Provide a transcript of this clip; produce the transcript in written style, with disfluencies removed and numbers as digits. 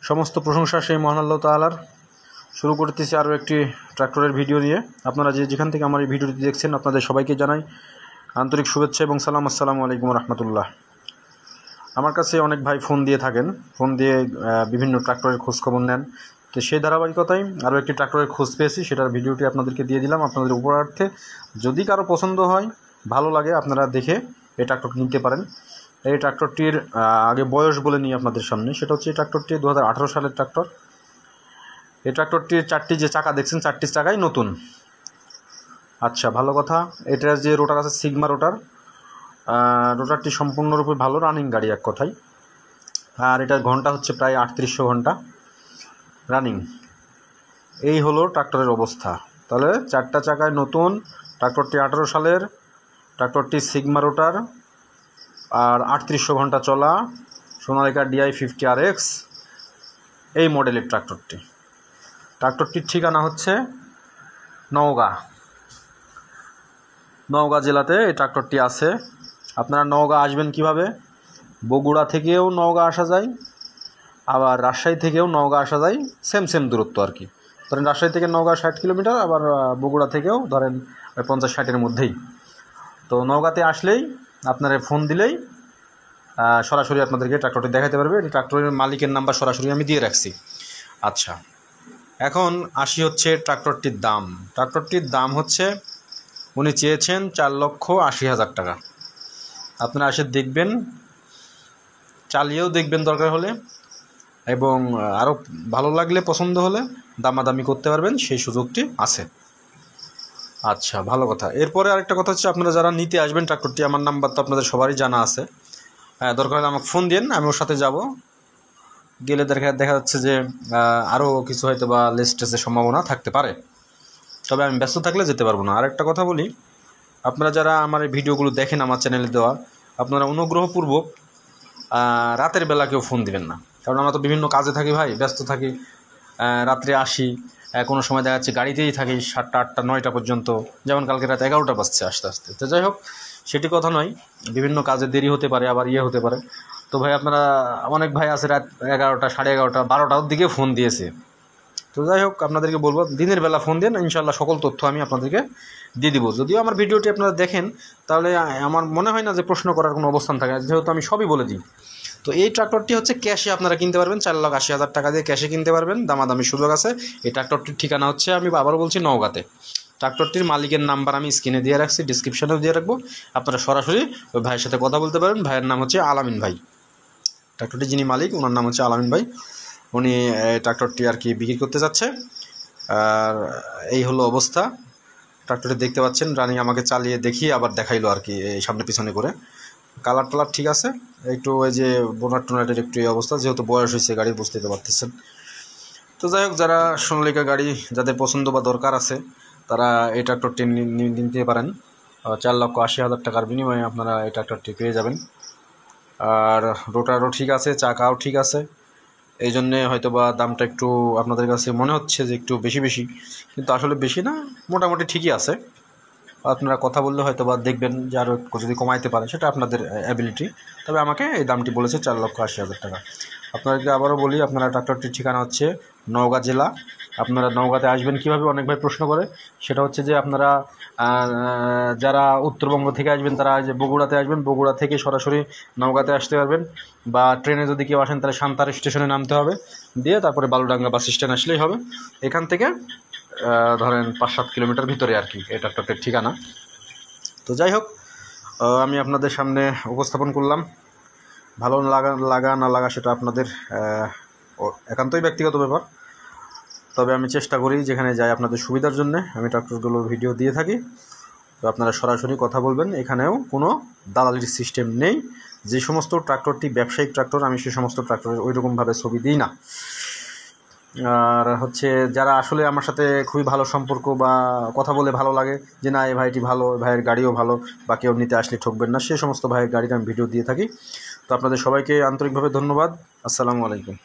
সমস্ত প্রশংসা সেই মহান আল্লাহ তাআলার। শুরু করতেছি আরও একটি ট্রাক্টরের ভিডিও দিয়ে। আপনারা যেখান থেকে আমার এই ভিডিওটি দেখছেন আপনাদের সবাইকে জানাই আন্তরিক শুভেচ্ছা এবং সালাম। আসসালামু আলাইকুম রহমতুল্লাহ। আমার কাছে অনেক ভাই ফোন দিয়ে থাকেন, ফোন দিয়ে বিভিন্ন ট্রাক্টরের খোঁজখবর নেন। তো সেই ধারাবাহিকতায় আরও একটি ট্রাক্টরের খোঁজ পেয়েছি, সেটার ভিডিওটি আপনাদেরকে দিয়ে দিলাম আপনাদের উপরার্থে। যদি কারো পছন্দ হয়, ভালো লাগে, আপনারা দেখে এই ট্রাক্টরটি নিতে পারেন। এই ট্রাক্টরটির আগে বয়স বলে নিই আপনাদের সামনে। সেটা হচ্ছে এই ট্রাক্টরটি 2018 সালের ট্রাক্টর। এই ট্রাক্টরটির চারটি যে চাকা দেখছেন, চারটি চাকাই নতুন। আচ্ছা, ভালো কথা। এটার যে রোটার আছে সিগমা রোটার, রোটারটি সম্পূর্ণরূপে ভালো, রানিং গাড়ি এক কথায়। আর এটার ঘন্টা হচ্ছে প্রায় 3800 ঘন্টা রানিং। এই হলো ট্রাক্টরের অবস্থা। তাহলে চারটা চাকায় নতুন, ট্রাক্টরটি 18 সালের, ট্রাক্টরটি সিগমা রোটার, আর 3800 ঘন্টা চলা, সোনালিকা DI 50 RX এই মডেলের ট্রাক্টরটি। ট্রাক্টরটির ঠিকানা হচ্ছে নওগাঁ জেলাতে এই ট্রাক্টরটি আছে। আপনারা নওগাঁ আসবেন কিভাবে? বগুড়া থেকেও নওগাঁ আসা যায়, আবার রাজশাহী থেকেও নওগাঁ আসা যায়, সেম দূরত্ব আর কি। ধরেন রাজশাহী থেকে নওগাঁ 60 কিলোমিটার, আবার বগুড়া থেকেও ধরেন 50-60-এর মধ্যেই। তো নওগাঁতে আসলেই আপনারা ফোন দিলেই সরাসরি আপনাদেরকে ট্রাক্টরটি দেখাতে পারবে। এই ট্রাক্টরের মালিকের নাম্বার সরাসরি আমি দিয়ে রাখছি। আচ্ছা, এখন আসি হচ্ছে ট্রাক্টরটির দাম। ট্রাক্টরটির দাম হচ্ছে, উনি চেয়েছেন 4,80,000 টাকা। আপনারা এসে দেখবেন, চালিয়েও দেখবেন দরকার হলে, এবং আরও ভালো লাগলে, পছন্দ হলে দামাদামি করতে পারবেন, সেই সুযোগটি আছে। আচ্ছা, ভালো কথা। এরপরে আরেকটা কথা হচ্ছে, আপনারা যারা নিতে আসবেন ট্রাক্টরটি, আমার নাম্বার তো আপনাদের সবারই জানা আছে। হ্যাঁ, দরকার হলে আমাকে ফোন দিন, আমি ওর সাথে যাব। গেলে দেখা যাচ্ছে যে আরও কিছু হয়তো বা লেস্টেসের সম্ভাবনা থাকতে পারে, তবে আমি ব্যস্ত থাকলে যেতে পারবো না। আরেকটা কথা বলি, আপনারা যারা আমার এই ভিডিওগুলো দেখেন আমার চ্যানেলে দেওয়া, আপনারা অনুগ্রহপূর্বক রাতের বেলা কেউ ফোন দিবেন না। কারণ আমরা তো বিভিন্ন কাজে থাকি ভাই, ব্যস্ত থাকি, রাত্রে আসি, কোনো সময় দেখা যাচ্ছে গাড়িতেই থাকি 7টা 8টা 9টা পর্যন্ত, যেমন কালকে রাত 11টা বাজছে আসতে আসতে। তো যাই হোক, সেটি কথা নয়, বিভিন্ন কাজে দেরি হতে পারে, আবার হতে পারে। তো ভাই আপনারা, অনেক ভাই আছে রাত 11টা 11:30 12টার দিকে ফোন দিয়েছে। তো যাই হোক, আপনাদেরকে বলবো দিনের বেলা ফোন দেন, ইনশাল্লাহ সকল তথ্য আমি আপনাদেরকে দিয়ে দিব। যদিও আমার ভিডিওটি আপনারা দেখেন, তাহলে আমার মনে হয় না যে প্রশ্ন করার কোনো অবস্থান থাকে, যেহেতু আমি সবই বলে দিই। তো এই ট্রাক্টরটি হচ্ছে ক্যাশে আপনারা কিনতে পারবেন, 4,80,000 টাকা দিয়ে ক্যাশে কিনতে পারবেন, দামাদামি সুযোগ আছে। এই ট্রাক্টরটির ঠিকানা হচ্ছে, আমি আবারও বলছি, নওগাঁতে। ট্রাক্টরটির মালিকের নাম্বার আমি স্ক্রিনে দিয়ে রাখছি, ডিসক্রিপশনেও দিয়ে রাখবো। আপনারা সরাসরি ওই ভাইয়ের সাথে কথা বলতে পারেন। ভাইয়ের নাম হচ্ছে আলামিন ভাই। ট্রাক্টরটির যিনি মালিক, ওনার নাম হচ্ছে আলামিন ভাই। উনি ট্রাক্টরটি আর কি বিক্রি করতে যাচ্ছে। আর এই হলো অবস্থা। ট্রাক্টরটি দেখতে পাচ্ছেন, রানিং, আমাকে চালিয়ে দেখিয়ে আবার দেখাইলো আর কি, এই সামনে পিছনে করে। কালার টালার ঠিক আছে, একটু ওই যে বোনাট টোনাটের একটু এই অবস্থা, যেহেতু বয়স হয়েছে গাড়ি, বুঝতে তো পারতেছেন। তো যাই হোক, যারা সোনালিকা গাড়ি যাদের পছন্দ বা দরকার আছে, তারা এই ট্রাক্টরটি নিতে পারেন। 4,80,000 টাকার বিনিময়ে আপনারা এই ট্রাক্টরটি পেয়ে যাবেন। আর রোটারও ঠিক আছে, চাকাও ঠিক আছে, এই জন্যে হয়তো বা দামটা একটু আপনাদের কাছে মনে হচ্ছে যে একটু বেশি, কিন্তু আসলে বেশি না, মোটামুটি ঠিকই আছে। আপনারা কথা বললে হয়তো বা দেখবেন যে আরও যদি কমাইতে পারে, সেটা আপনাদের অ্যাবিলিটি। তবে আমাকে এই দামটি বলেছে 4,80,000 টাকা। আপনাদেরকে আবারও বলি, আপনারা ট্রাক্টরটির ঠিকানা হচ্ছে নওগাঁ জেলা। আপনারা নওগাঁতে আসবেন কীভাবে, অনেক ভাই প্রশ্ন করে। সেটা হচ্ছে যে আপনারা যারা উত্তরবঙ্গ থেকে আসবেন, তারা যে বগুড়াতে আসবেন, বগুড়া থেকে সরাসরি নওগাঁতে আসতে পারবেন। বা ট্রেনে যদি কেউ আসেন, তাহলে সান্তার স্টেশনে নামতে হবে, দিয়ে তারপরে বালুডাঙ্গা বাস স্ট্যান্ড আসলেই হবে। এখান থেকে ধরেন 5-7 কিলোমিটার ভিতরে আর কি এই ট্রাক্টরটির ঠিকানা। তো যাই হোক, আমি আপনাদের সামনে উপস্থাপন করলাম। ভালো লাগা না লাগা সেটা আপনাদের একান্তই ব্যক্তিগত ব্যাপার। তবে আমি চেষ্টা করি যেখানে যাই আপনাদের সুবিধার জন্য আমি ট্রাক্টরগুলোর ভিডিও দিয়ে থাকি। তো আপনারা সরাসরি কথা বলবেন, এখানেও কোনো দালালির সিস্টেম নেই। যে সমস্ত ট্রাক্টরটি ব্যবসায়িক ট্রাক্টর, আমি সে সমস্ত ট্রাক্টরের ওইরকমভাবে ছবি দিই না। আর হচ্ছে যারা আসলে আমার সাথে খুবই ভালো সম্পর্ক বা কথা বলে ভালো লাগে যে না, এই ভাইটি ভালো, ভাইয়ের গাড়িও ভালো, বা কেউ নিতে আসলে ঠকবেন না, সে সমস্ত ভাইয়ের গাড়ির আমি ভিডিও দিয়ে থাকি। তো আপনাদের সবাইকে আন্তরিকভাবে ধন্যবাদ। আসসালামু আলাইকুম।